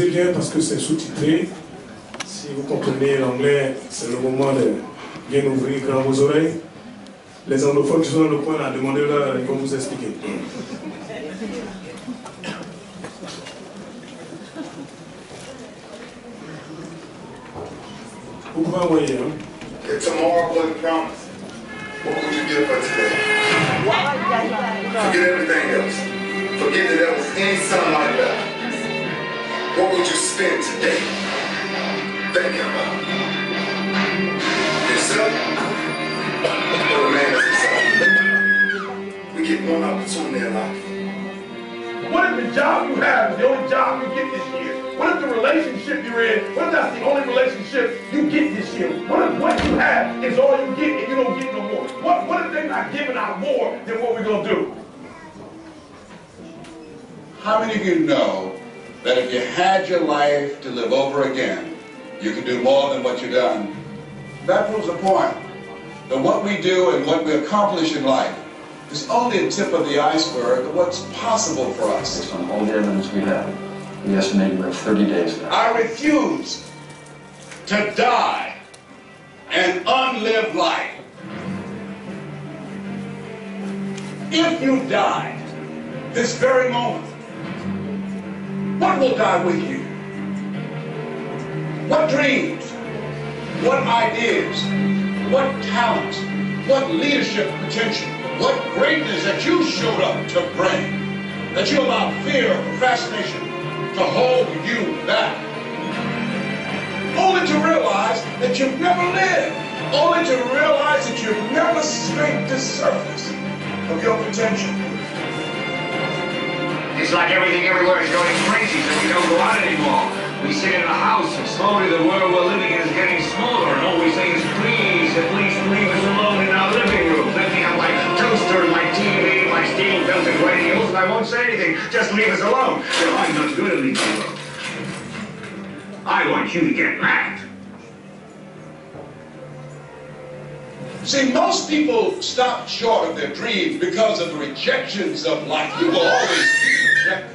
écoutez bien parce que c'est sous-titré. Si vous comprenez l'anglais, c'est le moment de bien ouvrir grand vos oreilles. Les anglophones qui sont dans le coin, là, demandez-leur, ils vont vous expliquer. Vous pouvez envoyer, hein? If tomorrow wasn't promised, what would you give for today? Forget everything else. Forget that there was any sunlight left. What would you spend today thinking about? Yourself? Or the man that's yourself? We get one opportunity in life. What if the job you have is the only job you get this year? What if the relationship you're in, what if that's the only relationship you get this year? What if what you have is all you get and you don't get no more? What if they're not giving out more than what we're going to do? How many of you know that if you had your life to live over again, you could do more than what you've done? That proves the point. That what we do and what we accomplish in life is only a tip of the iceberg of what's possible for us. Based on all the evidence we have, we estimate we have 30 days left. I refuse to die an unlived life. If you died this very moment, what will die with you? What dreams? What ideas? What talents? What leadership potential? What greatness that you showed up to bring? That you allowed fear or procrastination to hold you back? Only to realize that you've never lived. Only to realize that you've never scraped the surface of your potential. It's like everything everywhere is going crazy, so we don't go out anymore. We sit in a house, and slowly the world we're living in is getting smaller, and all we say is, please, at least leave us alone in our living room. Let me have my toaster, my TV, my steam-filtered radios, and I won't say anything. Just leave us alone. I'm not going to leave you alone. I want you to get mad. See, most people stop short of their dreams because of the rejections of life. You will always be rejected.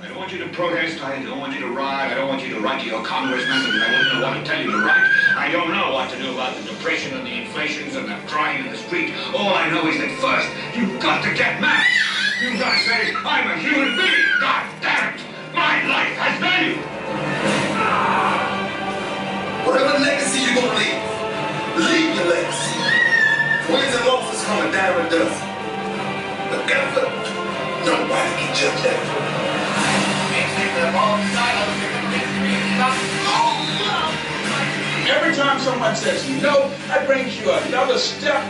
I don't want you to protest, I don't want you to riot, I don't want you to write to your congressman because I wouldn't know what to tell you to write. I don't know what to do about the depression and the inflations and the crying in the street. All I know is that first, you've got to get mad. You've got to say, I'm a human being. God damn it. My life has value. Whatever legacy you're going to leave your legacy. Wins and losses come a dime a dozen. But effort, nobody can judge that. Every time someone says no, that brings you another step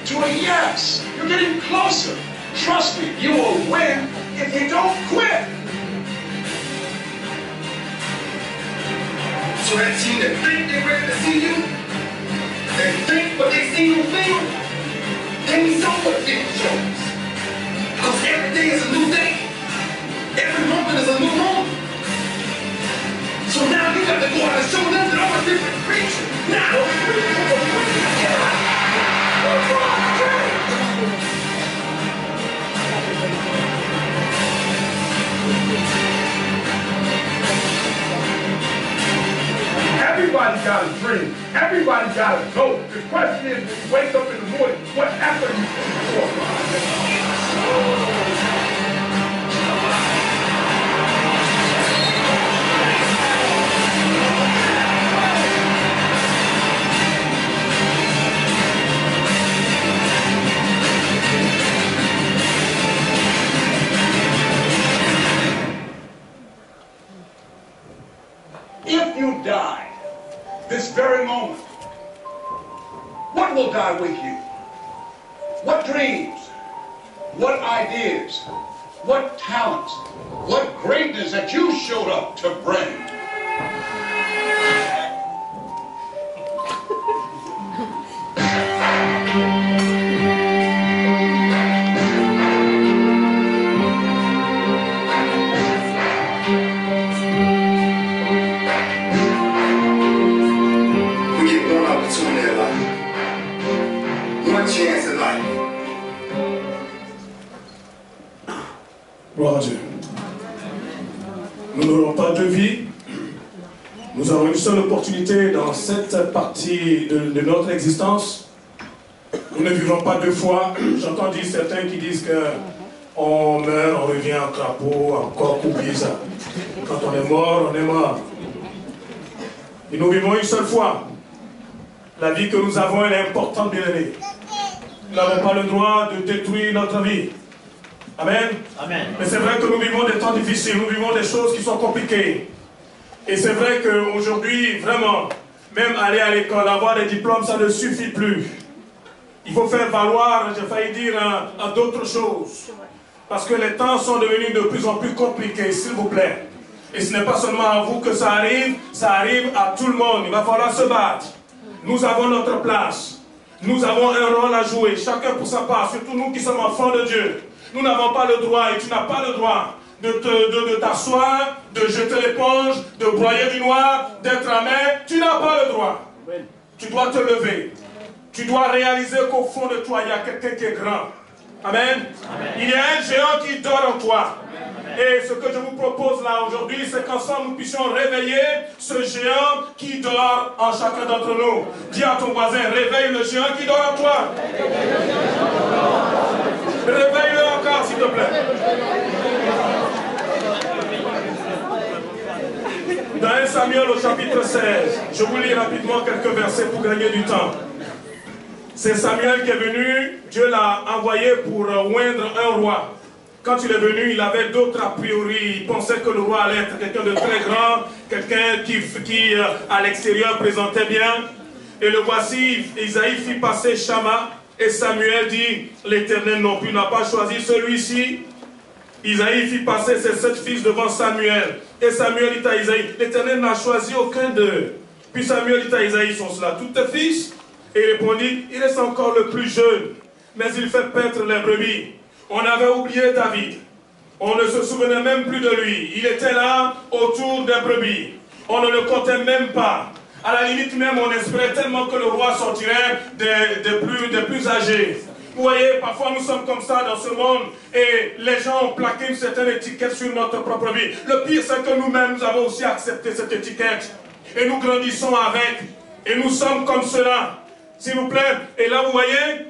to a yes. You're getting closer. Trust me, you will win if you don't quit. So that team that think they're ready to see you, they think what they see you feel, they need somewhat different shows. Because every day is a new day. Every moment is a new moment. So now you got to go out and show them that I'm a different creature. Now! Everybody got a dream. Everybody got a goal. The question is, when you wake up in the morning, what effort are you putting forth? If you died this very moment, what will die with you? What dreams? What ideas? What talents? What greatness that you showed up to bring? Gloire à Dieu. Nous n'aurons pas deux vies, Nous avons une seule opportunité dans cette partie de notre existence. Nous ne vivons pas deux fois. J'entends dire certains qui disent que on meurt, on revient en crapaud, encore oublie ça. Quand on est mort, on est mort. Et nous vivons une seule fois. La vie que nous avons, elle est importante, bien aimé. Nous n'avons pas le droit de détruire notre vie. Amen. Amen. Mais c'est vrai que nous vivons des temps difficiles, nous vivons des choses qui sont compliquées. Et c'est vrai qu'aujourd'hui, vraiment, même aller à l'école, avoir des diplômes, ça ne suffit plus. Il faut faire valoir, j'ai failli dire, à d'autres choses. Parce que les temps sont devenus de plus en plus compliqués, s'il vous plaît. Et ce n'est pas seulement à vous que ça arrive à tout le monde. Il va falloir se battre. Nous avons notre place. Nous avons un rôle à jouer, chacun pour sa part, surtout nous qui sommes enfants de Dieu. Nous n'avons pas le droit, et tu n'as pas le droit, de t'asseoir, de jeter l'éponge, de broyer du noir, d'être amer. Tu n'as pas le droit. Tu dois te lever. Tu dois réaliser qu'au fond de toi, il y a quelqu'un qui est grand. Amen. Amen. Il y a un géant qui dort en toi. Amen. Et ce que je vous propose là aujourd'hui, c'est qu'ensemble nous puissions réveiller ce géant qui dort en chacun d'entre nous. Dis à ton voisin, réveille le géant qui dort en toi. Réveille-le encore, s'il te plaît. Dans 1 Samuel au chapitre 16, je vous lis rapidement quelques versets pour gagner du temps. C'est Samuel qui est venu, Dieu l'a envoyé pour oindre un roi. Quand il est venu, il avait d'autres a priori. Il pensait que le roi allait être quelqu'un de très grand, quelqu'un qui à l'extérieur présentait bien. Et le voici, Isaïe fit passer Shama, et Samuel dit, l'Éternel non plus n'a pas choisi celui-ci. Isaïe fit passer ses 7 fils devant Samuel. Et Samuel dit à Isaïe, l'Éternel n'a choisi aucun d'eux. Puis Samuel dit à Isaïe, sont cela tous tes fils? Et il répondit, il reste encore le plus jeune, mais il fait paître les brebis. On avait oublié David. On ne se souvenait même plus de lui. Il était là autour des brebis. On ne le comptait même pas. À la limite même, on espérait tellement que le roi sortirait des plus âgés. Vous voyez, parfois nous sommes comme ça dans ce monde et les gens ont plaqué une certaine étiquette sur notre propre vie. Le pire, c'est que nous-mêmes, nous avons aussi accepté cette étiquette. Et nous grandissons avec. Et nous sommes comme cela. S'il vous plaît. Et là, vous voyez,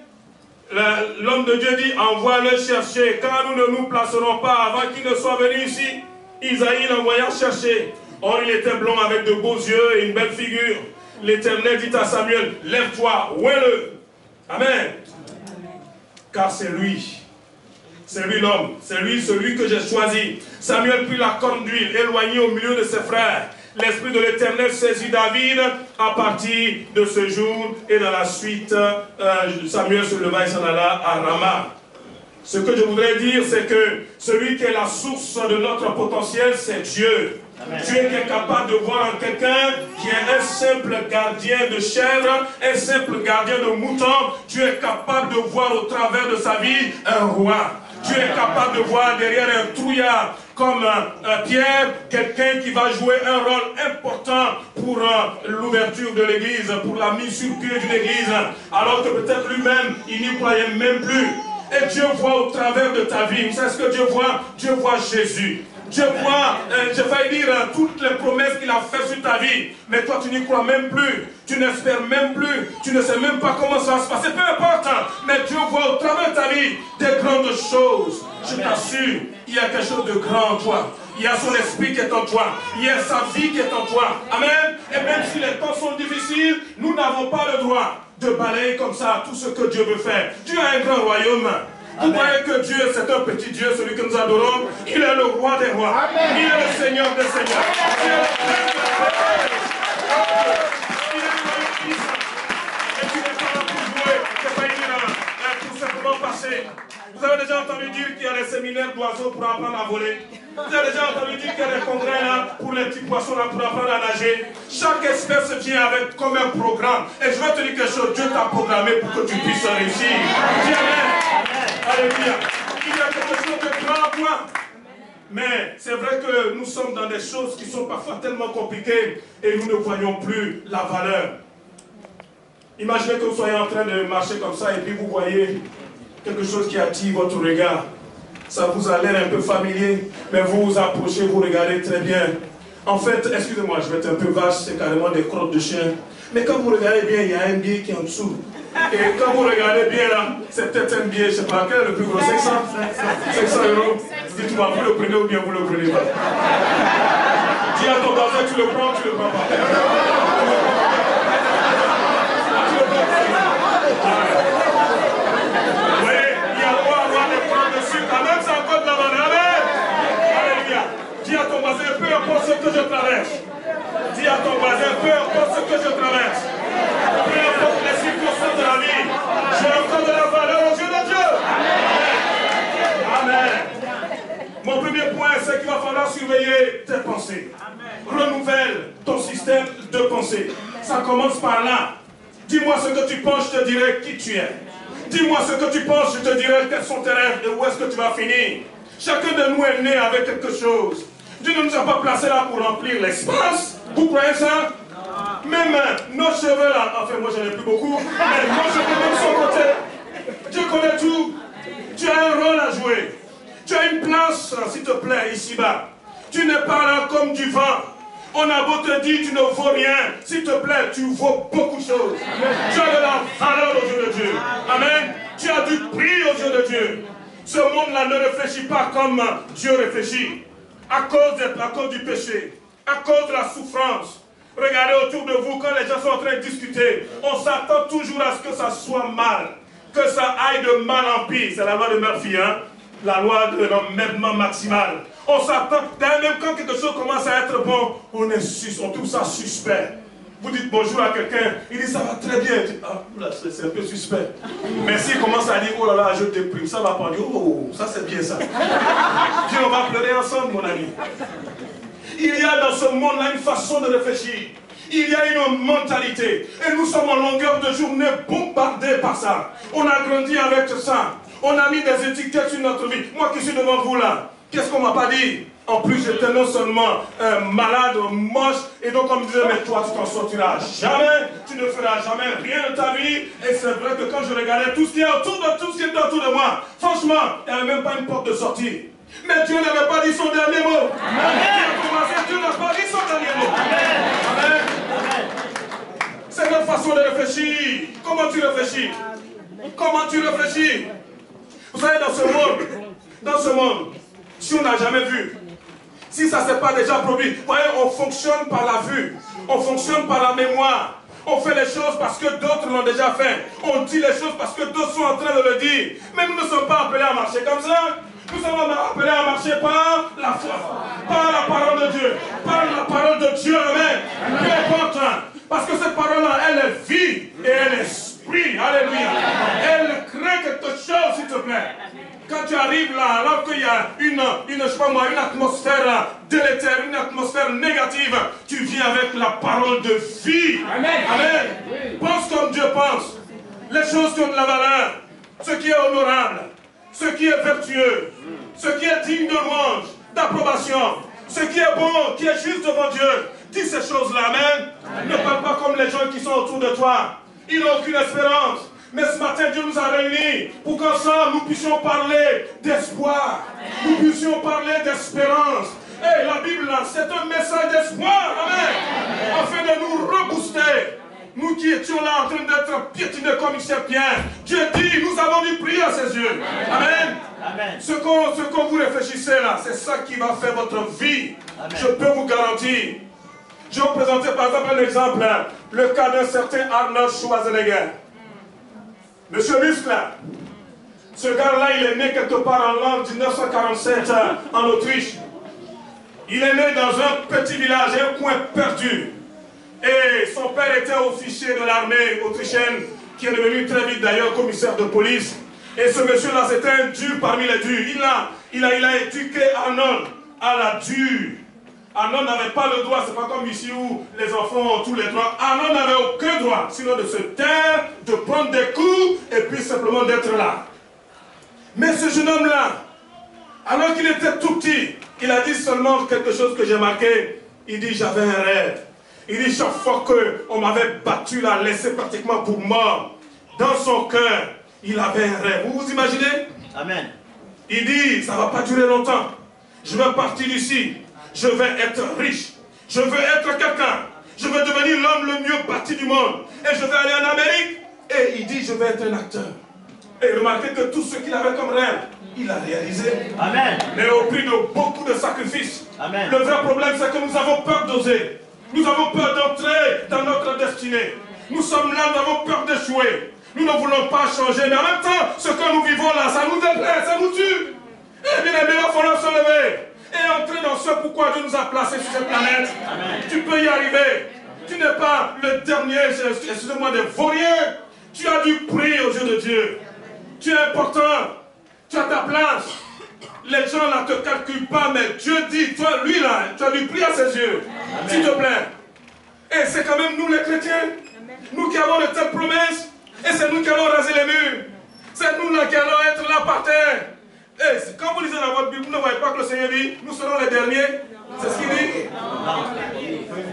l'homme de Dieu dit, envoie-le chercher, car nous ne nous placerons pas avant qu'il ne soit venu ici. Isaïe l'envoya chercher. Or, il était blond avec de beaux yeux et une belle figure. L'Éternel dit à Samuel, lève-toi, ouais-le. Amen. Car c'est lui l'homme, c'est lui celui que j'ai choisi. Samuel prit la corne d'huile, éloigné au milieu de ses frères. L'Esprit de l'Éternel saisit David à partir de ce jour. Et dans la suite, Samuel se leva et s'en alla à Rama. Ce que je voudrais dire, c'est que celui qui est la source de notre potentiel, c'est Dieu. Amen. Dieu qui est capable de voir en quelqu'un qui est un simple gardien de chèvre, un simple gardien de mouton. Dieu est capable de voir au travers de sa vie un roi. Dieu est capable de voir derrière un trouillard comme Pierre, quelqu'un qui va jouer un rôle important pour l'ouverture de l'église, pour la mise sur pied d'une église, alors que peut-être lui-même, il n'y croyait même plus. Et Dieu voit au travers de ta vie. Vous savez ce que Dieu voit? Dieu voit Jésus. Dieu voit, je vais dire, toutes les promesses qu'il a faites sur ta vie. Mais toi, tu n'y crois même plus. Tu n'espères même plus. Tu ne sais même pas comment ça va se passer. Peu importe. Mais Dieu voit au travers de ta vie des grandes choses. Je t'assure, il y a quelque chose de grand en toi. Il y a son esprit qui est en toi. Il y a sa vie qui est en toi. Amen. Et même si les temps sont difficiles, nous n'avons pas le droit de balayer comme ça tout ce que Dieu veut faire. Dieu a un grand royaume. Vous voyez que Dieu, c'est un petit Dieu, celui que nous adorons. Il est le roi des rois. Amen. Il est le Seigneur des seigneurs. Il est le Père de la paix. Il est le Fils. Et tu n'es pas là pour jouer. C'est pas dire tout simplement passer. Vous avez déjà entendu dire qu'il y a des séminaires d'oiseaux pour apprendre à voler. Vous avez déjà entendu dire qu'il y a des congrès là pour les petits poissons là pour apprendre à nager. Chaque espèce vient avec comme un programme. Et je vais te dire quelque chose. Dieu t'a programmé pour que tu puisses réussir. Dis amen. Alléluia. Il y a quelque chose de grand à toi. Mais c'est vrai que nous sommes dans des choses qui sont parfois tellement compliquées et nous ne voyons plus la valeur. Imaginez que vous soyez en train de marcher comme ça et puis vous voyez quelque chose qui attire votre regard. Ça vous a l'air un peu familier, mais vous vous approchez, vous regardez très bien. En fait, excusez-moi, je vais être un peu vache, c'est carrément des crottes de chien. Mais quand vous regardez bien, il y a un billet qui est en dessous. Et quand vous regardez bien là, c'est peut-être un billet, je ne sais pas, quel est le plus gros, 500 euros. Dites-moi, vous le prenez ou bien vous le prenez pas. Dis à ton voisin, tu le prends ou tu le prends pas. Oui, il y a droit à avoir des crottes de sucre, quand même, c'est encore de la banane. Alléluia. Dis à ton voisin, peu importe ce que je traverse. Dis à ton voisin, peu importe ce que je traverse. Peu importe les circonstances de la vie, j'ai encore de la valeur aux yeux de Dieu. Amen. Mon premier point, c'est qu'il va falloir surveiller tes pensées. Renouvelle ton système de pensée. Ça commence par là. Dis-moi ce que tu penses, je te dirai qui tu es. Dis-moi ce que tu penses, je te dirai quels sont tes rêves et où est-ce que tu vas finir. Chacun de nous est né avec quelque chose. Dieu ne nous a pas placés là pour remplir l'espace. Vous croyez ça? Même nos cheveux là, enfin moi j'en ai plus beaucoup, mais nos cheveux même son côté. Dieu connaît tout. Tu as un rôle à jouer. Tu as une place, s'il te plaît, ici-bas. Tu n'es pas là comme du vent. On a beau te dire tu ne vaux rien. S'il te plaît, tu vaux beaucoup de choses. Tu as de la valeur aux yeux de Dieu. Amen. Tu as du prix aux yeux de Dieu. Ce monde-là ne réfléchit pas comme Dieu réfléchit. À cause du péché, à cause de la souffrance. Regardez autour de vous, quand les gens sont en train de discuter, on s'attend toujours à ce que ça soit mal. Que ça aille de mal en pire. C'est la loi de Murphy, hein? La loi de l'emmerdement maximal. On s'attend, même quand quelque chose commence à être bon, on trouve ça suspect. Vous dites bonjour à quelqu'un, il dit ça va très bien. Ah, là, c'est un peu suspect. Mais s'il commence à dire, oh là là, je déprime, ça va pas dire, oh, ça c'est bien ça. Puis on va pleurer ensemble, mon ami. Il y a dans ce monde-là une façon de réfléchir. Il y a une mentalité. Et nous sommes en longueur de journée bombardés par ça. On a grandi avec ça. On a mis des étiquettes sur notre vie. Moi qui suis devant vous là, qu'est-ce qu'on m'a pas dit? En plus, j'étais non seulement malade, moche, et donc on me disait, mais toi, tu t'en sortiras jamais, tu ne feras jamais rien de ta vie. Et c'est vrai que quand je regardais tout ce qui est autour de moi, franchement, il n'y avait même pas une porte de sortie. Mais Dieu n'avait pas dit son dernier mot. Dieu n'a pas dit son dernier mot. Amen. C'est notre façon de réfléchir. Comment tu réfléchis? Comment tu réfléchis? Vous savez, dans ce monde, si on n'a jamais vu, si ça ne s'est pas déjà produit, vous voyez, on fonctionne par la vue, on fonctionne par la mémoire. On fait les choses parce que d'autres l'ont déjà fait. On dit les choses parce que d'autres sont en train de le dire. Mais nous ne sommes pas appelés à marcher comme ça. Nous sommes appelés à marcher par la foi, par la parole de Dieu, par la parole de Dieu, amen. Peu importe, parce que cette parole-là, elle est vie et elle est esprit, alléluia. Elle crée quelque chose, s'il te plaît. Quand tu arrives là, alors qu'il y a une atmosphère délétère, une atmosphère négative, tu viens avec la parole de vie. Amen. Amen. Pense comme Dieu pense. Les choses qui ont de la valeur, ce qui est honorable, ce qui est vertueux, ce qui est digne de louange, d'approbation, ce qui est bon, qui est juste devant Dieu. Dis ces choses-là, amen. Ne parle pas comme les gens qui sont autour de toi. Ils n'ont aucune espérance. Mais ce matin, Dieu nous a réunis pour qu'ensemble nous puissions parler d'espoir. Nous puissions parler d'espérance. Et la Bible, c'est un message d'espoir, amen. Afin de nous rebooster. Nous qui étions là en train d'être piétinés comme il sait bien. Dieu dit, nous avons du prix à ses yeux. Amen. Amen. Ce que vous réfléchissez là, c'est ça qui va faire votre vie. Amen. Je peux vous garantir. Je vais vous présenter par exemple un exemple. Le cas d'un certain Arnold Schwarzenegger. Monsieur Muscle, ce gars-là, il est né quelque part en l'an 1947 en Autriche. Il est né dans un petit village, un coin perdu. Et son père était officier de l'armée autrichienne, qui est devenu très vite d'ailleurs commissaire de police. Et ce monsieur-là, c'était un dur parmi les durs. Il a éduqué Arnold à la dure. Arnold n'avait pas le droit, c'est pas comme ici où les enfants ont tous les droits. Arnold n'avait aucun droit, sinon de se taire, de prendre des coups, et puis simplement d'être là. Mais ce jeune homme-là, alors qu'il était tout petit, il a dit seulement quelque chose que j'ai marqué. Il dit, j'avais un rêve. Il dit, chaque fois qu'on m'avait battu là, laissé pratiquement pour mort, dans son cœur, il avait un rêve. Vous vous imaginez? Amen. Il dit, ça ne va pas durer longtemps. Je vais partir d'ici. Je vais être riche. Je veux être quelqu'un. Je veux devenir l'homme le mieux bâti du monde. Et je vais aller en Amérique. Et il dit, je vais être un acteur. Et remarquez que tout ce qu'il avait comme rêve, il a réalisé. Amen. Mais au prix de beaucoup de sacrifices. Amen. Le vrai problème, c'est que nous avons peur d'oser. Nous avons peur d'entrer dans notre destinée. Nous sommes là, nous avons peur d'échouer. Nous ne voulons pas changer. Mais en même temps, ce que nous vivons là, ça nous déplaît, ça nous tue. Et bien, il va falloir se lever et entrer dans ce pourquoi Dieu nous a placés sur cette planète. Amen. Tu peux y arriver. Tu n'es pas le dernier, excusez-moi, des vauriens. Tu as du prix aux yeux de Dieu. Tu es important. Tu as ta place. Les gens ne te calculent pas, mais Dieu dit, toi, lui là, tu as du prix à ses yeux. S'il te plaît. Et c'est quand même nous les chrétiens. Nous qui avons de telles promesses. Et c'est nous qui allons raser les murs. C'est nous là qui allons être là par terre. Et quand vous lisez dans votre Bible, vous ne voyez pas que le Seigneur dit, nous serons les derniers. C'est ce qu'il dit.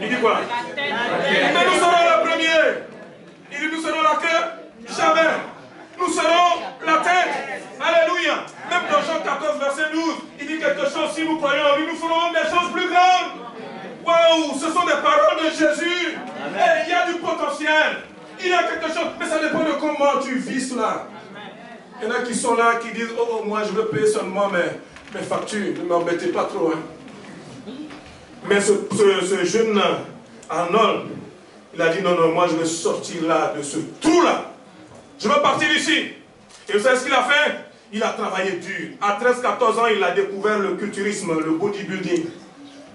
Il dit quoi? Mais nous serons les premiers. Il dit, nous serons la queue. Jamais. Nous serons la tête. Alléluia. Même dans Jean 14, verset 12, il dit quelque chose, si nous croyons en lui, nous ferons des choses plus grandes. Waouh, ce sont des paroles de Jésus. Et il y a du potentiel. Il y a quelque chose, mais ça dépend de comment tu vis cela. Il y en a qui sont là, qui disent, oh, moi je veux payer seulement mes factures, ne m'embêtez pas trop. Hein. Mais ce jeune Arnold, il a dit, non, non, moi je veux sortir là, de ce trou-là. Je veux partir d'ici. Et vous savez ce qu'il a fait? Il a travaillé dur. À 13-14 ans, il a découvert le culturisme, le bodybuilding.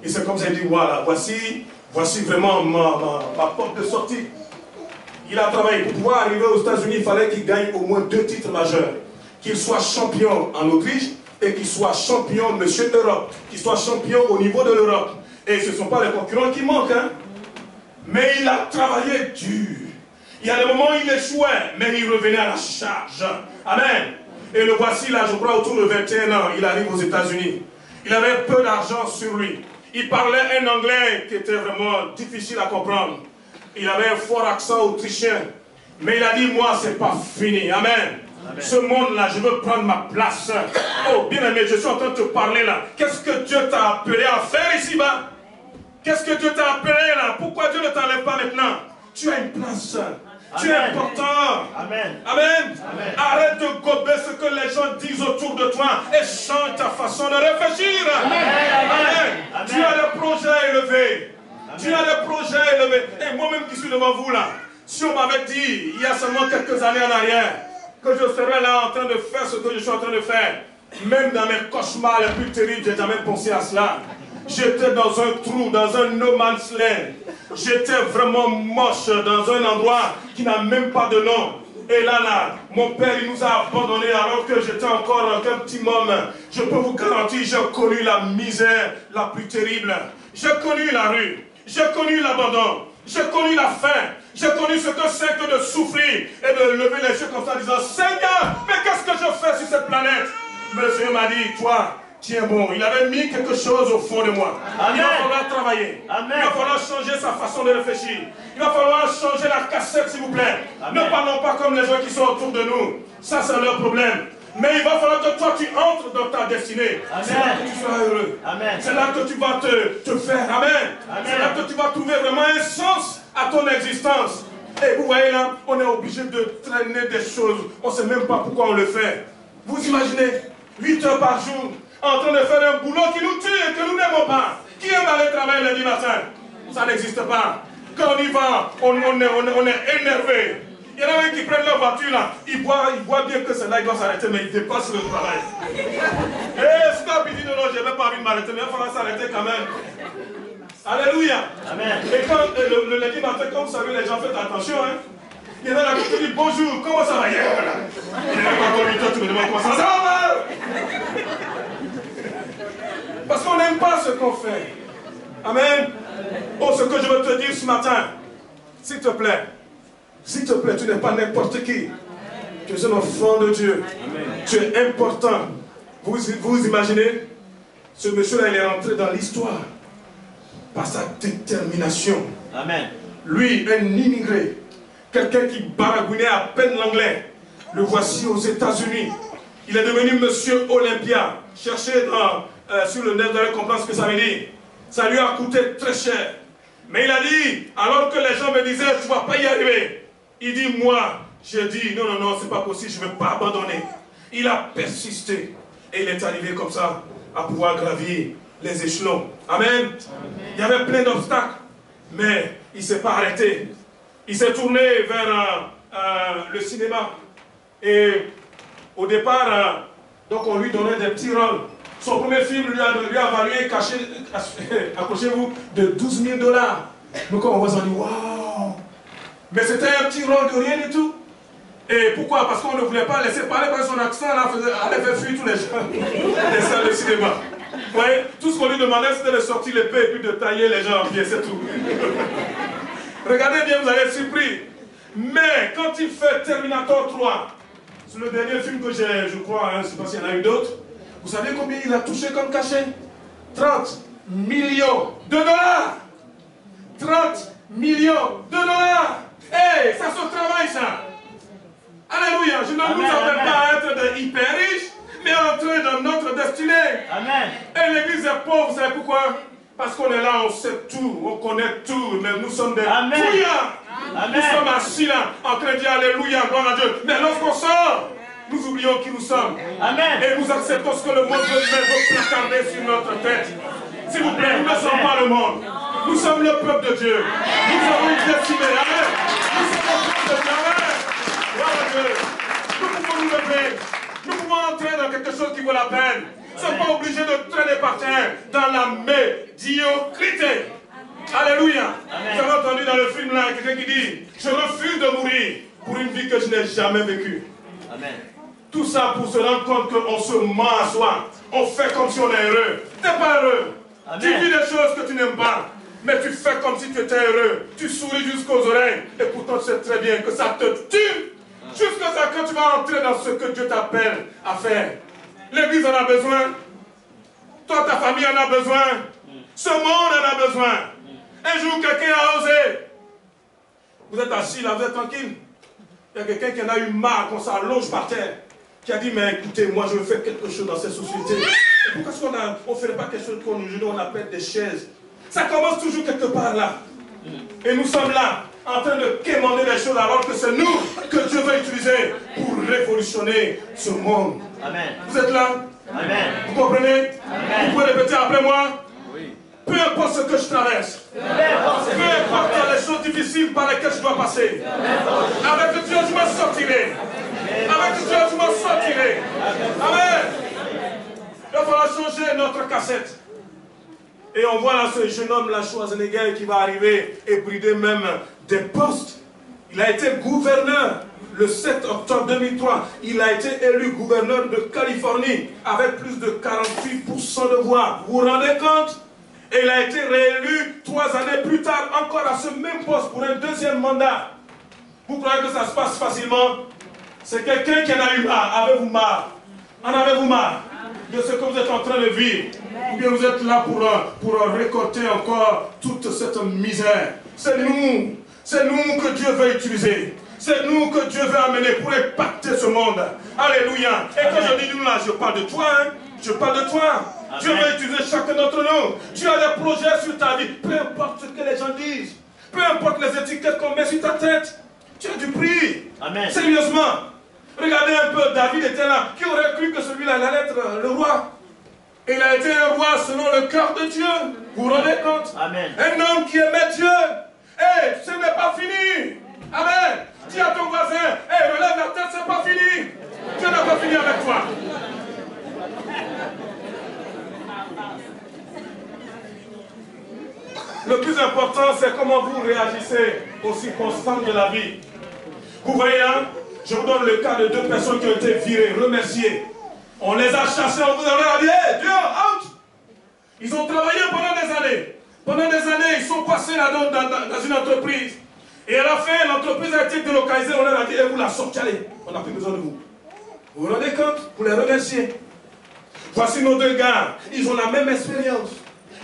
Et c'est comme ça, il dit, voilà, voici vraiment ma porte de sortie. Il a travaillé. Pour pouvoir arriver aux États-Unis, il fallait qu'il gagne au moins 2 titres majeurs. Qu'il soit champion en Autriche et qu'il soit champion Monsieur Europe. Qu'il soit champion au niveau de l'Europe. Et ce ne sont pas les concurrents qui manquent. Hein. Mais il a travaillé dur. Il y a des moments où il échouait, mais il revenait à la charge. Amen. Et le voici là, je crois, autour de 21 ans, il arrive aux États-Unis. Il avait peu d'argent sur lui. Il parlait un anglais qui était vraiment difficile à comprendre. Il avait un fort accent autrichien. Mais il a dit, moi, c'est pas fini. Amen. Amen. Ce monde-là, je veux prendre ma place. Oh, bien-aimé, je suis en train de te parler là. Qu'est-ce que Dieu t'a appelé à faire ici-bas? Qu'est-ce que Dieu t'a appelé là? Pourquoi Dieu ne t'enlève pas maintenant? Tu as une place. Tu es important. Amen. Amen. Amen. Arrête de gober ce que les gens disent autour de toi et change ta façon de réfléchir. Amen. Amen. Amen. Tu as des projets élevés. Amen. Tu as des projets élevés. Et moi-même qui suis devant vous là, si on m'avait dit il y a seulement quelques années en arrière que je serais là en train de faire ce que je suis en train de faire, même dans mes cauchemars les plus terribles, j'ai jamais pensé à cela. J'étais dans un trou, dans un no man's land. J'étais vraiment moche dans un endroit qui n'a même pas de nom. Et là, mon père, il nous a abandonnés alors que j'étais encore un petit homme. Je peux vous garantir, j'ai connu la misère la plus terrible. J'ai connu la rue. J'ai connu l'abandon. J'ai connu la faim. J'ai connu ce que c'est que de souffrir et de lever les yeux comme ça en disant, Seigneur, mais qu'est-ce que je fais sur cette planète? Mais le Seigneur m'a dit, toi, tiens bon, il avait mis quelque chose au fond de moi. Amen. Il va falloir travailler. Amen. Il va falloir changer sa façon de réfléchir. Il va falloir changer la cassette, s'il vous plaît. Amen. Ne parlons pas comme les gens qui sont autour de nous. Ça, c'est leur problème. Mais il va falloir que toi, tu entres dans ta destinée. C'est là que tu seras heureux. C'est là que tu vas te faire. Amen. C'est là que tu vas trouver vraiment un sens à ton existence. Et vous voyez là, on est obligé de traîner des choses. On ne sait même pas pourquoi on le fait. Vous imaginez 8 heures par jour en train de faire un boulot qui nous tue et que nous n'aimons pas. Qui aime aller travailler lundi matin? Ça n'existe pas. Quand on y va, on est énervé. Il y en a qui prennent leur voiture là, ils voient bien que c'est là, ils doivent s'arrêter, mais ils dépassent le travail. Et ce qu'on dit, non, je n'ai pas envie de m'arrêter, mais il va falloir s'arrêter quand même. Alléluia. Amen. Et quand le lundi matin, quand vous savez, les gens faites attention, hein. Il y en a qui te disent bonjour, comment ça va? Il y en a encore 8 heures, tu me demandes comment ça va? Parce qu'on n'aime pas ce qu'on fait. Amen. Oh, ce que je veux te dire ce matin, s'il te plaît, tu n'es pas n'importe qui. Tu es un enfant de Dieu. Amen. Tu es important. Vous imaginez, ce monsieur-là, il est rentré dans l'histoire par sa détermination. Amen. Lui, un immigré, quelqu'un qui baragouinait à peine l'anglais, le voici aux États-Unis. Il est devenu monsieur Olympia. Cherchez sur le net, vous allez comprendre ce que ça veut dire. Ça lui a coûté très cher. Mais il a dit, alors que les gens me disaient, tu ne vas pas y arriver. Il dit, moi, j'ai dit, non, non, non, c'est pas possible, je ne vais pas abandonner. Il a persisté. Et il est arrivé comme ça, à pouvoir gravir les échelons. Amen. Amen. Il y avait plein d'obstacles, mais il ne s'est pas arrêté. Il s'est tourné vers le cinéma. Et au départ, donc on lui donnait des petits rôles. Son premier film lui a valu, accrochez-vous, de 12 000 $. Donc on va se dire, waouh! Mais c'était un petit rôle de rien du tout. Et pourquoi? Parce qu'on ne voulait pas laisser parler, parce que son accent là, allait faire fuir tous les gens des salles de cinéma. Vous voyez, tout ce qu'on lui demandait, c'était de sortir l'épée et puis de tailler les gens en pied, c'est tout. Regardez bien, vous allez être surpris. Mais quand il fait Terminator 3, c'est le dernier film que j'ai, je crois, hein, je ne sais pas s'il y en a eu d'autres. Vous savez combien il a touché comme cachet? 30 millions de $. 30 millions de $. Hey, ça se travaille ça. Alléluia, je ne nous appelle pas à être de hyper riches, mais à entrer dans notre destinée. Amen. Et l'église est pauvre, vous savez pourquoi? Parce qu'on est là, on sait tout, on connaît tout, mais nous sommes des touillards. Nous sommes assis là, en train de dire Alléluia, gloire à Dieu. Mais lorsqu'on sort, nous oublions qui nous sommes. Amen. Et nous acceptons ce que le monde veut placarder sur notre tête. S'il vous plaît, nous ne sommes pas le monde. Nous sommes le peuple de Dieu. Nous avons une destinée. Amen. Nous sommes le peuple de Dieu. Amen. Gloire à Dieu. Nous pouvons nous lever. Nous pouvons entrer dans quelque chose qui vaut la peine. Nous ne sommes pas obligés de traîner par terre dans la médiocrité. Alléluia. Vous avez entendu dans le film là quelqu'un qui dit, je refuse de mourir pour une vie que je n'ai jamais vécue. Amen. Tout ça pour se rendre compte qu'on se ment à soi. On fait comme si on est heureux. Tu n'es pas heureux. Amen. Tu vis des choses que tu n'aimes pas. Mais tu fais comme si tu étais heureux. Tu souris jusqu'aux oreilles. Et pourtant tu sais très bien que ça te tue. Jusqu'à ça quand tu vas entrer dans ce que Dieu t'appelle à faire. L'église en a besoin. Toi, ta famille en a besoin. Ce monde en a besoin. Un jour, quelqu'un a osé. Vous êtes assis là, vous êtes tranquille. Il y a quelqu'un qui en a eu marre, qu'on s'allonge par terre, qui a dit, mais écoutez, moi je veux faire quelque chose dans cette société. Et pourquoi est-ce qu'on ne ferait pas quelque chose qu'on appelle des chaises? Ça commence toujours quelque part là. Et nous sommes là, en train de quémander les choses, alors que c'est nous que Dieu veut utiliser pour révolutionner ce monde. Amen. Vous êtes là? Amen. Vous comprenez? Amen. Vous pouvez répéter après moi? Oui. Peu importe ce que je traverse, peu importe les choses difficiles par lesquelles je dois passer, avec Dieu je m'en sortirai. Avec Dieu je m'en sortirai. Amen. Il va falloir changer notre cassette. Et on voit là ce jeune homme, la Schwarzenegger, qui va arriver et brider même des postes. Il a été gouverneur le 7 octobre 2003. Il a été élu gouverneur de Californie avec plus de 48% de voix. Vous vous rendez compte? Et il a été réélu 3 années plus tard, encore à ce même poste pour un deuxième mandat. Vous croyez que ça se passe facilement? C'est quelqu'un qui en a eu marre. Avez-vous marre? En avez-vous marre de ce que vous êtes en train de vivre? Ou bien vous êtes là pour récolter encore toute cette misère? C'est nous que Dieu veut utiliser. C'est nous que Dieu veut amener pour impacter ce monde. Alléluia. Et quand je dis nous là, je parle de toi. Hein? Je parle de toi. Amen. Dieu veut utiliser chacun d'entre nous. Tu as des projets sur ta vie. Peu importe ce que les gens disent. Peu importe les étiquettes qu'on met sur ta tête. Tu as du prix. Amen. Sérieusement. Regardez un peu, David était là. Qui aurait cru que celui-là allait être le roi? Et il a été un roi selon le cœur de Dieu. Vous vous rendez compte? Amen. Un homme qui aimait Dieu. Hey, ce n'est pas fini. Amen. Dis à ton voisin, hey, relève la tête, c'est pas fini. Dieu n'a pas fini avec toi. Le plus important, c'est comment vous réagissez aux circonstances de la vie. Vous voyez là, je vous donne le cas de 2 personnes qui ont été virées, remerciées. On les a chassés, on vous a dit, hey, Dieu, out. Ils ont travaillé pendant des années. Pendant des années, ils sont passés là dans une entreprise. Et à la fin, l'entreprise a été délocalisée. On leur a dit, vous la sortez, allez, on n'a plus besoin de vous. Vous vous rendez compte? Vous les remerciez. Voici nos 2 gars. Ils ont la même expérience.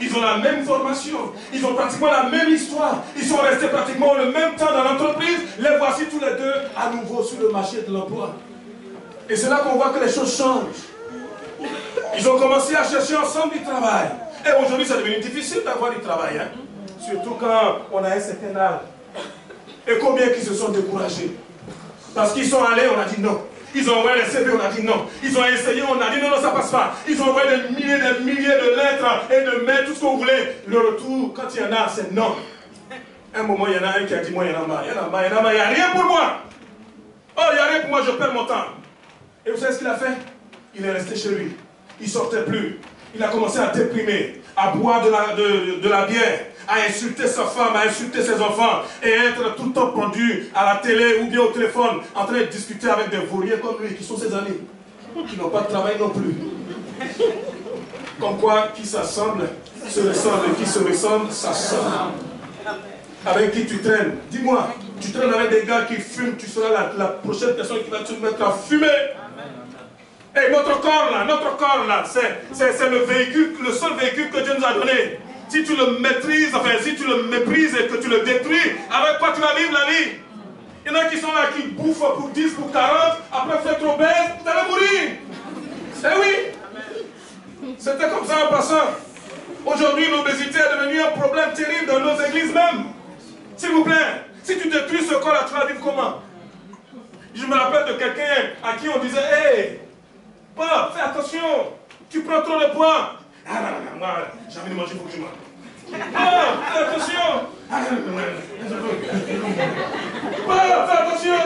Ils ont la même formation. Ils ont pratiquement la même histoire. Ils sont restés pratiquement le même temps dans l'entreprise. Les voici tous les 2 à nouveau sur le marché de l'emploi. Et c'est là qu'on voit que les choses changent. Ils ont commencé à chercher ensemble du travail. Et aujourd'hui, c'est devenu difficile d'avoir du travail. Hein? Surtout quand on a un certain âge. Et combien qui se sont découragés? Parce qu'ils sont allés, on a dit non. Ils ont envoyé les CV, on a dit non. Ils ont essayé, on a dit non, non, ça passe pas. Ils ont envoyé des milliers de lettres et de mails, tout ce que vous voulez. Le retour, quand il y en a, c'est non. Un moment, il y en a un qui a dit, moi, il y en a marre, il y en a marre, il y en a marre, il n'y a rien pour moi. Oh, il n'y a rien pour moi, je perds mon temps. Et vous savez ce qu'il a fait? Il est resté chez lui. Il ne sortait plus. Il a commencé à déprimer, à boire de la bière, à insulter sa femme, à insulter ses enfants, et être tout le temps pendu à la télé ou bien au téléphone, en train de discuter avec des vauriers comme lui, qui sont ses amis, qui n'ont pas de travail non plus. Comme quoi, qui s'assemble, se ressemble, et qui se ressemble, s'assemble. Avec qui tu traînes? Dis-moi, tu traînes avec des gars qui fument, tu seras la prochaine personne qui va te mettre à fumer. Et notre corps là, c'est le véhicule, le seul véhicule que Dieu nous a donné. Si tu le maîtrises, enfin si tu le méprises et que tu le détruis, avec quoi tu vas vivre la vie? Il y en a qui sont là, qui bouffent pour 10, pour 40, après vous êtes trop obèse, vous allez mourir. Eh oui, c'était comme ça en passant. Aujourd'hui, l'obésité est devenue un problème terrible dans nos églises même. S'il vous plaît, si tu détruis ce corps-là, tu vas vivre comment? Je me rappelle de quelqu'un à qui on disait, hey, Bob, fais attention, tu prends trop de poids. Ah non, non, moi, j'ai envie de manger, il faut que je mange. Bob, fais attention. Ah non, non, Bob, fais attention.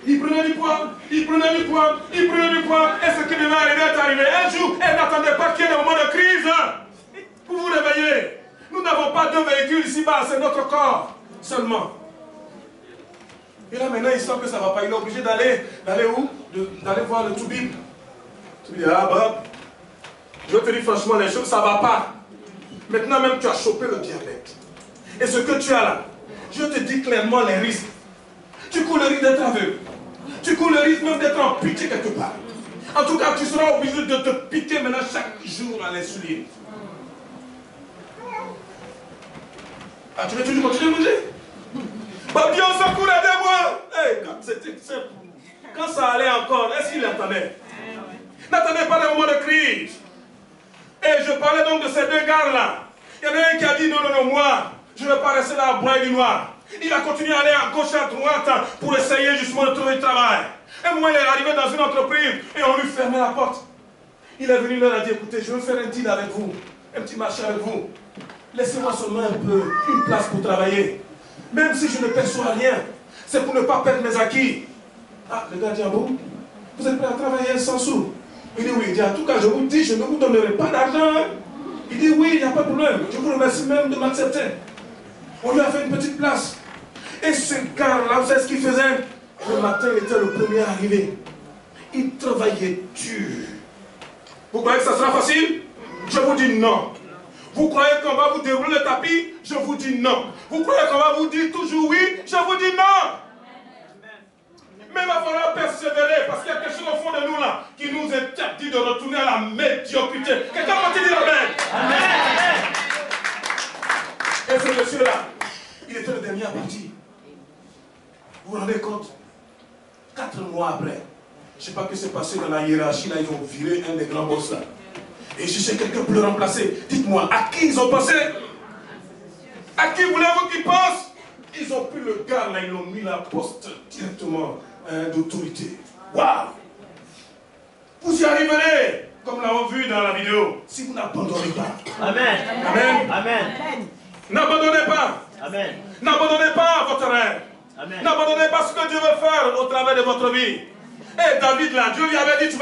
Il prenait du poids, il prenait du poids, il prenait du poids. Et ce qui devait arriver est arrivé. Un jour, elle n'attendait pas qu'il y ait des moments de crise. Pour vous réveiller. Nous n'avons pas deux véhicules ici-bas, c'est notre corps seulement. Et là maintenant, il sent que ça ne va pas. Il est obligé d'aller où? D'aller voir le Toubib. Tu lui dis, ah Bob, je te dis franchement, les choses, ça ne va pas. Maintenant même, tu as chopé le diabète. Et ce que tu as là, je te dis clairement les risques. Tu cours le risque d'être aveugle. Tu cours le risque même d'être amputé quelque part. En tout cas, tu seras obligé de te piquer maintenant chaque jour à l'insuline. Ah, tu veux toujours continuer à manger? Bah, Dieu, on se court à 2 mois. Hey, quand ça allait encore, est-ce qu'il entendait? N'attendez pas les moments de crise. Et je parlais donc de ces deux gars-là. Il y en a un qui a dit non, non, non, moi, je ne vais pas rester là à broyer du noir. Il a continué à aller à gauche et à droite pour essayer justement de trouver du travail. Un moment, il est arrivé dans une entreprise et on lui fermait la porte. Il est venu là et a dit, écoutez, je veux faire un deal avec vous, un petit marché avec vous. Laissez-moi seulement un peu, une place pour travailler. Même si je ne perçois rien, c'est pour ne pas perdre mes acquis. Ah, le gars dit, ah bon, vous êtes prêt à travailler sans sous? Il dit oui, il dit, en tout cas, je vous dis, je ne vous donnerai pas d'argent. Il dit oui, il n'y a pas de problème. Je vous remercie même de m'accepter. On lui a fait une petite place. Et ce gars-là, vous savez ce qu'il faisait? Le matin, il était le premier arrivé. Il travaillait dur. Vous croyez que ça sera facile? Je vous dis non. Vous croyez qu'on va vous dérouler le tapis? Je vous dis non. Vous croyez qu'on va vous dire toujours oui? Je vous dis non. Mais il va falloir persévérer parce qu'il y a quelque chose au fond de nous là qui nous interdit de retourner à la médiocrité. Quelqu'un va-t-il dire amen? Amen. Et ce monsieur-là, il était le dernier à partir. Vous vous rendez compte? 4 mois après, je ne sais pas ce qui s'est passé dans la hiérarchie, là, ils ont viré un des grands boss là. Et je sais quelqu'un pour le remplacer. Dites-moi, à qui ils ont pensé? À qui voulez-vous qu'ils pensent? Ils ont pris le gars là, ils l'ont mis la poste directement d'autorité. Waouh! Vous y arriverez, comme nous l'avons vu dans la vidéo, si vous n'abandonnez pas. Amen. Amen. Amen. N'abandonnez pas. Amen. N'abandonnez pas votre rêve. Amen. N'abandonnez pas ce que Dieu veut faire au travers de votre vie. Et David là, Dieu lui avait dit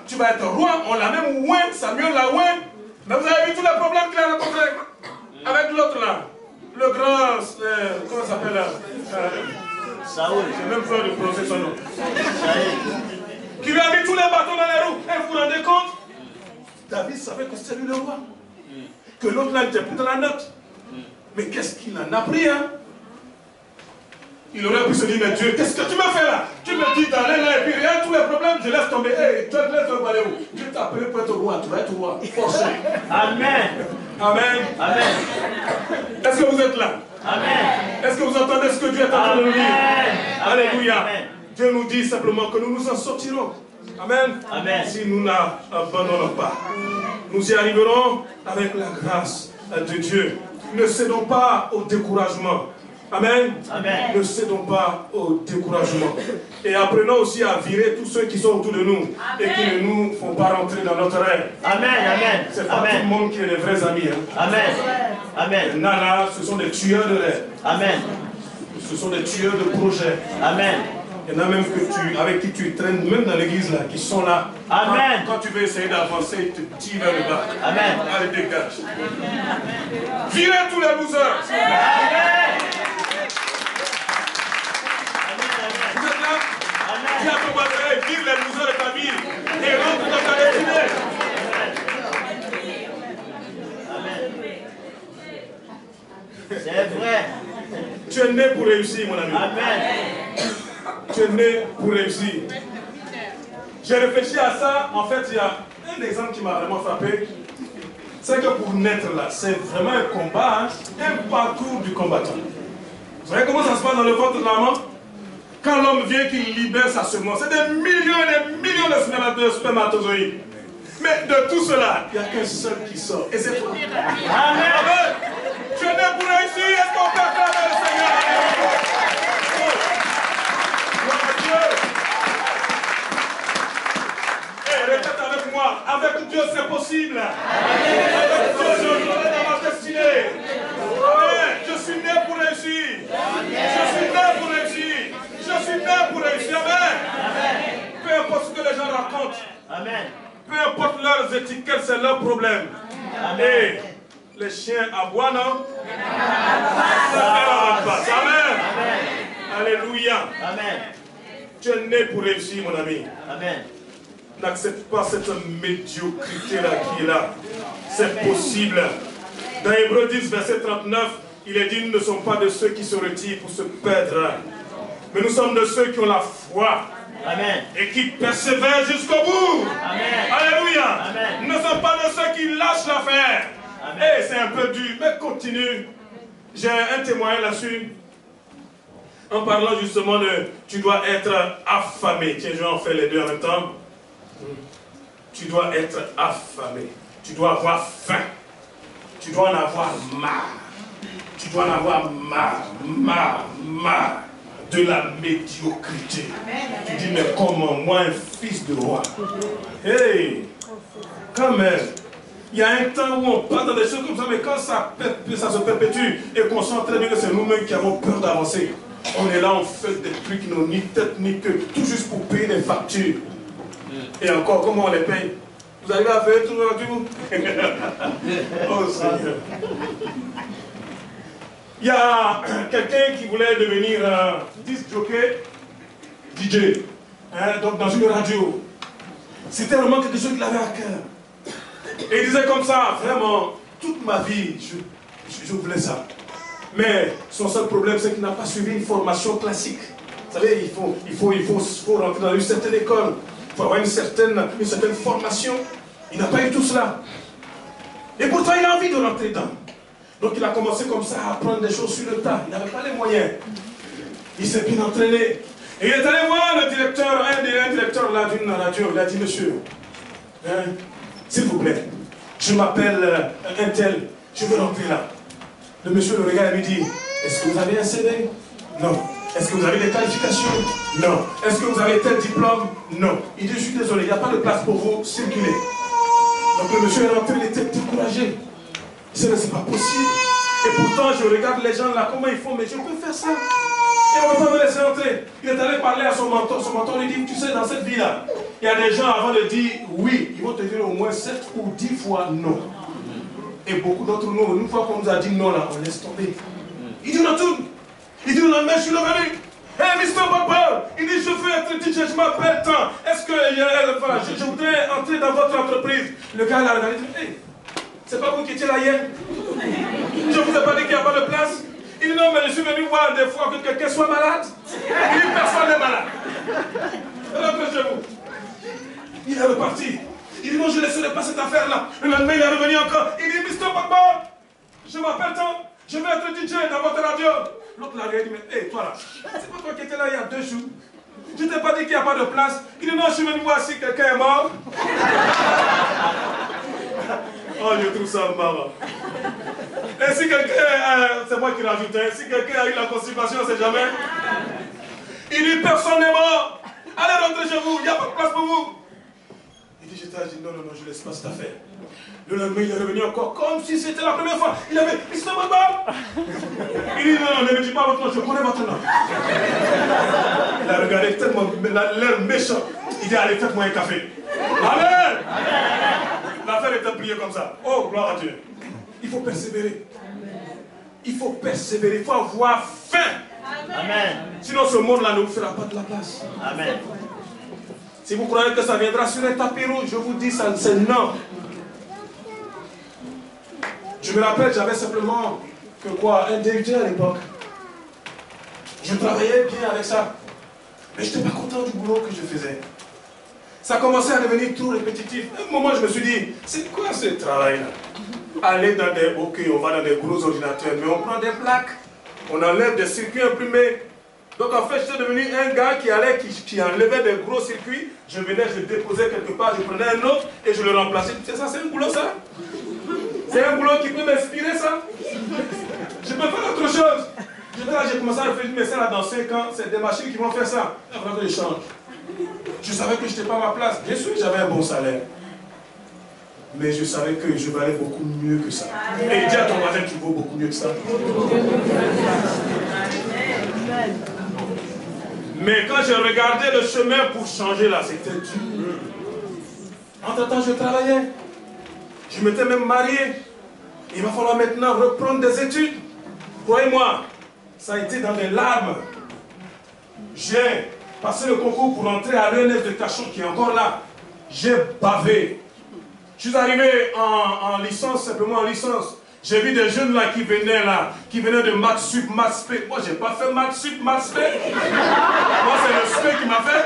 tu vas être roi, on l'a même oué, Samuel l'a oué. Mais vous avez vu tous les problèmes qu'il a rencontrés avec l'autre là. Le grand, comment ça s'appelle là? Saoul. J'ai même peur de prononcer son nom. Qui lui a mis tous les bâtons dans les roues. Et vous vous rendez compte? David savait que c'était lui le roi. Que l'autre là n'était plus dans la note. Mais qu'est-ce qu'il en a pris, hein? Il aurait pu se dire, mais Dieu, qu'est-ce que tu me fais là? Tu me dis d'aller là et puis rien, tous les problèmes, je laisse tomber. Hey, tu laisses tomber aller où? Dieu t'a appelé pour être roi, tu vas être roi. Forcé. Amen. Amen. Amen. Est-ce que vous êtes là? Amen. Est-ce que vous entendez ce que Dieu est en train de nous dire? Alléluia. Amen. Dieu nous dit simplement que nous nous en sortirons. Amen. Amen. Si nous n'abandonnons pas, nous y arriverons avec la grâce de Dieu. Ne cédons pas au découragement. Amen. Amen. Ne cédons pas au découragement. Et apprenons aussi à virer tous ceux qui sont autour de nous et qui ne nous font pas rentrer dans notre rêve. Amen. Amen. C'est pas tout le monde qui est des vrais amis. Hein. Amen. Amen. Les nanas, ce sont des tueurs de rêve. Amen. Ce sont des tueurs de projets. Amen. Il y en a même avec qui tu traînes, même dans l'église, là, qui sont là. Amen. Quand tu veux essayer d'avancer, ils te tirent vers le bas. Amen. Allez, dégage. Virez tous les losers. Amen. Vous êtes là? Dis à ton voisin, vire les losers de ta vie et rentre dans ta destinée. C'est vrai. Tu es né pour réussir, mon ami. Amen. Tu es né pour réussir. J'ai réfléchi à ça. En fait, il y a un exemple qui m'a vraiment frappé. C'est que pour naître là, c'est vraiment un combat, hein, un parcours du combattant. Vous savez comment ça se passe dans le ventre de la maman? Quand l'homme vient qu'il libère sa semence, c'est des millions et des millions de spermatozoïdes. Mais de tout cela, il n'y a qu'un seul qui sort. Et c'est toi. Amen. Amen. Tu es né pour réussir. Est-ce qu'on peut acclamer le Seigneur? Gloire à Dieu. Et répète avec moi. Avec Dieu, c'est possible. Avec Dieu, je serai dans ma destinée. Amen. Je suis né pour réussir. Je suis né pour réussir. Je suis né pour réussir. Amen. Peu importe ce que les gens racontent. Amen. Peu importe leurs étiquettes, c'est leur problème. Et les chiens aboient, non? Amen. Alléluia. Amen. Tu es né pour réussir, mon ami. Amen. N'accepte pas cette médiocrité-là qui est là. C'est possible. Dans Hébreux 10, verset 39, il est dit, nous ne sommes pas de ceux qui se retirent pour se perdre. Mais nous sommes de ceux qui ont la foi. Amen. Et qui persévèrent jusqu'au bout. Amen. Alléluia. Amen. Nous ne sommes pas de ceux qui lâchent l'affaire. Et c'est un peu dur, mais continue. J'ai un témoin là-dessus. En parlant justement de tu dois être affamé. Tiens, je vais en faire les deux en même temps. Tu dois être affamé. Tu dois avoir faim. Tu dois en avoir marre. Tu dois en avoir marre de la médiocrité. Tu dis, mais comment moi, un fils de roi? Hey, quand même. Il y a un temps où on parle dans des choses comme ça, mais quand ça se perpétue et qu'on sent très bien que c'est nous-mêmes qui avons peur d'avancer, on est là, on fait des trucs qui n'ont ni tête ni queue, tout juste pour payer des factures. Et encore, comment on les paye? Vous arrivez à payer tout le factures? Oh Seigneur. Il y a quelqu'un qui voulait devenir disc jockey, DJ, hein, donc dans une radio. C'était vraiment quelque chose qu'il avait à cœur. Et il disait comme ça, vraiment, toute ma vie, je voulais ça. Mais son seul problème, c'est qu'il n'a pas suivi une formation classique. Vous savez, il faut rentrer dans une certaine école, il faut avoir une certaine formation. Il n'a pas eu tout cela. Et pourtant, il a envie de rentrer dedans. Donc il a commencé comme ça à apprendre des choses sur le tas. Il n'avait pas les moyens. Il s'est bien entraîné. Et il est allé voir le directeur, un directeur là d'une radio. Il a dit, monsieur, hein, s'il vous plaît, je m'appelle un tel, je veux rentrer là. Le monsieur le regarde et lui dit, est-ce que vous avez un CV? Non. Est-ce que vous avez des qualifications? Non. Est-ce que vous avez tel diplôme? Non. Il dit, je suis désolé, il n'y a pas de place pour vous, circuler. Donc le monsieur est rentré, il était découragé. Il dit, c'est pas possible. Et pourtant, je regarde les gens là, comment ils font, mais je peux faire ça. Et on va me laisser entrer. Il est allé parler à son mentor. Son mentor lui dit, tu sais, dans cette vie-là, il y a des gens avant de dire oui, ils vont te dire au moins 7 ou 10 fois non. Et beaucoup d'entre nous, une fois qu'on nous a dit non là, on laisse tomber. Il dit, on retourne. Il dit, non, mais je suis revenu. Hey, Mr. Bob, il dit, je veux être DJ, je m'appelle tant. Est-ce que je voudrais entrer dans votre entreprise? Le gars là, il dit, hey, c'est pas vous qui étiez là hier? Je vous ai pas dit qu'il n'y a pas de place? Il dit, non, mais je suis venu voir des fois que quelqu'un soit malade. Il dit, personne n'est malade. Rentrez chez vous. Il est reparti. Il dit, non, je ne laisserai pas cette affaire-là. Le lendemain, il est revenu encore. Il dit, Mr. Bob, je m'appelle tant. Je veux être DJ dans votre radio. L'autre l'a regardé, il dit, mais hé, toi là, c'est pas toi qui étais là il y a 2 jours? Je t'ai pas dit qu'il n'y a pas de place? Il dit, non, je suis venu voir si quelqu'un est mort. Oh, je trouve ça marrant. Et si quelqu'un, c'est moi qui rajoute, hein, si quelqu'un a eu la constipation, on ne sait jamais. Il dit, personne n'est mort. Allez rentrer chez vous, il n'y a pas de place pour vous. Il dit, j'étais là, je dis, non, je laisse pas cette affaire. Le lendemain, il est revenu encore comme si c'était la première fois. Il avait, il se votre balle. Il dit, non, ne me dis pas votre nom, je connais votre nom. Il a regardé tellement l'air méchant. Il dit, allez, faites-moi un café. Amen. L'affaire était pliée comme ça. Oh, gloire à Dieu. Il faut persévérer. Il faut persévérer, il faut avoir faim. Amen. Sinon, ce monde-là ne vous fera pas de la place. Amen. Si vous croyez que ça viendra sur un tapis rouge, je vous dis, ça c'est non. Je me rappelle, j'avais simplement que quoi, un DG à l'époque. Je travaillais bien avec ça. Mais je n'étais pas content du boulot que je faisais. Ça commençait à devenir tout répétitif. À un moment, je me suis dit, c'est quoi ce travail-là? Aller dans des... Ok, on va dans des gros ordinateurs, mais on prend des plaques. On enlève des circuits imprimés. Donc en fait, j'étais devenu un gars qui enlevait des gros circuits. Je venais, je le déposais quelque part, je prenais un autre et je le remplaçais. C'est ça, c'est un boulot ça? C'est un boulot qui peut m'inspirer ça? Je peux faire autre chose. J'ai commencé à réfléchir, mais ça là dans 5 ans, c'est des machines qui vont faire ça. Il faudra que je change. Je savais que je n'étais pas à ma place. Bien sûr que j'avais un bon salaire. Mais je savais que je valais beaucoup mieux que ça. Et dis à ton voisin, tu vaux beaucoup mieux que ça. Mais quand j'ai regardé le chemin pour changer là, c'était dur. Entre-temps, je travaillais. Je m'étais même marié. Il va falloir maintenant reprendre des études. Croyez-moi, ça a été dans des larmes. J'ai passé le concours pour entrer à l'ENF de Cachon qui est encore là. J'ai bavé. Je suis arrivé en licence, simplement en licence. J'ai vu des jeunes là qui venaient de Maths Sup, Maths P. Moi, j'ai pas fait Maths Sup, Maths P. Moi, c'est le SP qui m'a fait.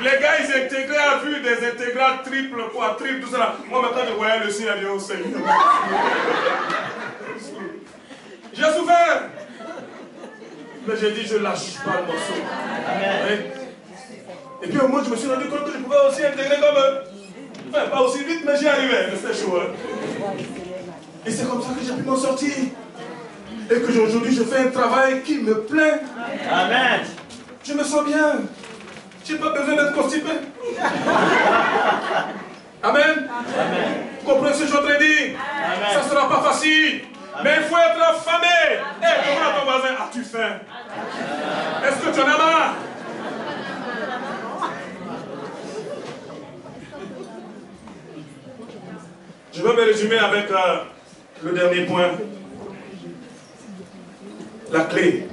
Les gars, ils intégraient à vue des intégrales triples, quadruples, tout ça. Moi, maintenant, je voyais le signe, je dis, oh Seigneur. J'ai souffert. Mais j'ai dit, je lâche pas le morceau. Amen. Et puis au moins, je me suis rendu compte que je pouvais aussi intégrer comme eux. Enfin, pas aussi vite, mais j'y arrivais. C'était chaud. Hein? Et c'est comme ça que j'ai pu m'en sortir. Et que aujourd'hui, je fais un travail qui me plaît. Amen. Je me sens bien. Je n'ai pas besoin d'être constipé. Amen. Amen. Vous comprenez ce que je suis en train de dire? Ça ne sera pas facile. Amen. Mais il faut être affamé. Et demande à ton voisin, as-tu faim? Est-ce que tu en as marre? Je vais me résumer avec le dernier point. La clé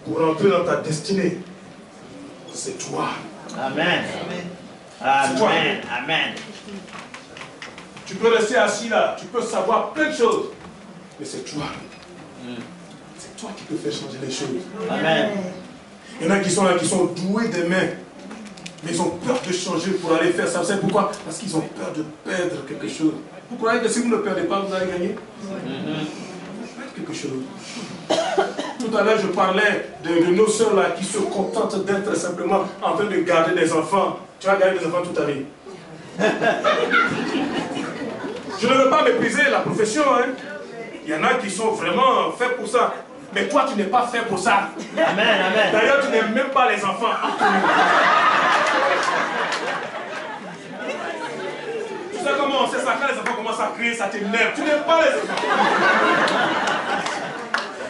pour entrer dans ta destinée, c'est toi. Amen. Amen. Toi. Amen. Tu peux rester assis là, tu peux savoir plein de choses, mais c'est toi. C'est toi qui peux faire changer les choses. Amen. Il y en a qui sont là, qui sont doués des mains, mais ils ont peur de changer pour aller faire ça. Vous savez pourquoi? Parce qu'ils ont peur de perdre quelque chose. Vous croyez que si vous ne perdez pas, vous allez gagner? Perdre quelque chose. Tout à l'heure, je parlais de nos sœurs là qui se contentent d'être simplement en train de garder des enfants. Tu vas garder des enfants toute ta vie. Je ne veux pas mépriser la profession. Hein. Il y en a qui sont vraiment faits pour ça. Mais toi, tu n'es pas fait pour ça. Amen, amen. D'ailleurs, tu n'aimes même pas les enfants. Tu sais comment on sait ça? Quand les enfants commencent à crier, ça t'énerve. Tu n'aimes pas les enfants.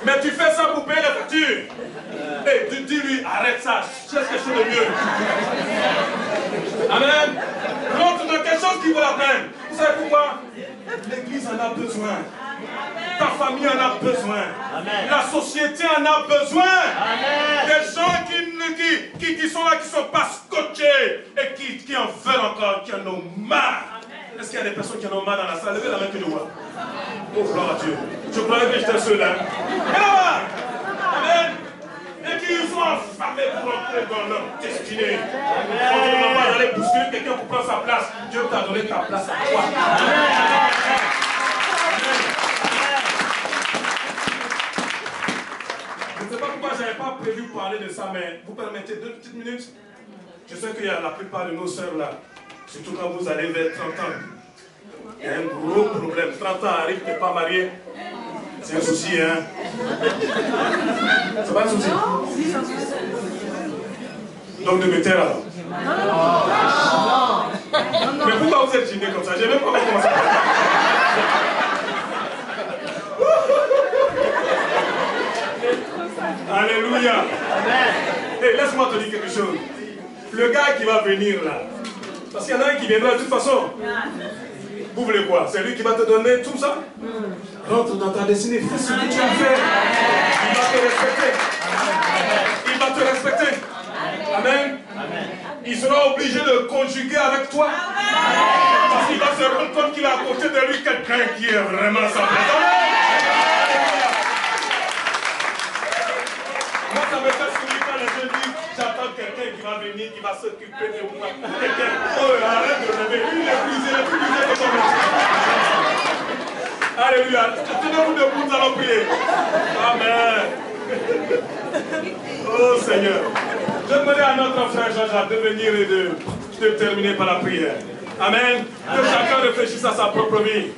Mais tu fais ça pour payer les factures. Et tu dis-lui, arrête ça, cherche quelque chose de mieux. Amen. Rentre dans quelque chose qui vaut la peine. Vous savez pourquoi? L'église en a besoin. Ta famille en a besoin. Amen. La société en a besoin. Amen. Des gens qui sont là, qui ne sont pas scotchés et qui en veulent encore, qui en ont marre. Est-ce qu'il y a des personnes qui en ont marre dans la salle? Levez la main que je vois. Oh, gloire à Dieu. Je croyais que j'étais seul là. Et là-bas. Amen. Et qui sont affamés pour entrer dans leur destinée. Quand on va aller bousculer quelqu'un pour prendre sa place, Dieu t'a donné ta place à toi. Amen. Je ne sais pas pourquoi je n'avais pas prévu parler de ça, mais vous permettez 2 petites minutes? Je sais qu'il y a la plupart de nos sœurs là, surtout quand vous allez vers 30 ans, Il y a un gros problème. 30 ans arrive, tu n'es pas marié. C'est un souci, hein? C'est pas un souci? Donc de me taire alors. Mais pourquoi vous êtes gêné comme ça? J'ai même pas commencé à parler. Alléluia. Hey, laisse-moi te dire quelque chose. Le gars qui va venir là, parce qu'il y en a un qui viendra de toute façon. Vous voulez quoi? C'est lui qui va te donner tout ça? Rentre dans ta destinée, fais ce que tu as fait. Il va te respecter. Il va te respecter. Amen. Il sera obligé de conjuguer avec toi. Parce qu'il va se rendre compte qu'il a à côté de lui quelqu'un qui est vraiment sa présence. Moi, ça me fait sourire quand les gens disent j'attends quelqu'un qui va venir, qui va s'occuper de moi. Quelqu'un, oh, arrête de rêver. Lui, il est plus brisé que ton métier. Alléluia. Tenez-vous debout, nous allons prier. Amen. Oh Seigneur. Je demandais à notre frère Jean-Jacques de venir et de terminer par la prière. Amen. Que chacun réfléchisse à sa propre vie.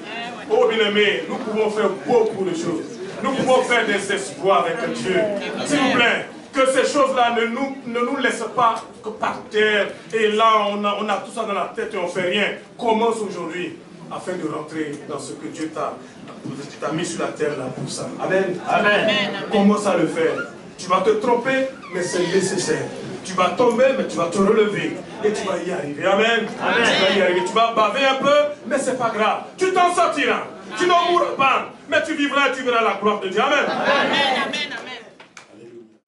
Oh bien-aimé, nous pouvons faire beaucoup de choses. Nous pouvons faire des espoirs avec Dieu. S'il vous plaît, que ces choses-là ne nous laissent pas que par terre. Et là, on a tout ça dans la tête et on ne fait rien. Commence aujourd'hui afin de rentrer dans ce que Dieu t'a mis sur la terre là pour ça. Amen. Amen. Commence à le faire. Tu vas te tromper, mais c'est nécessaire. Tu vas tomber, mais tu vas te relever. Et tu vas y arriver. Amen. Amen. Tu vas y arriver. Tu vas baver un peu, mais c'est pas grave. Tu t'en sortiras. Tu n'en mourras pas, mais tu vivras et tu verras la gloire de Dieu. Amen. Amen. Amen.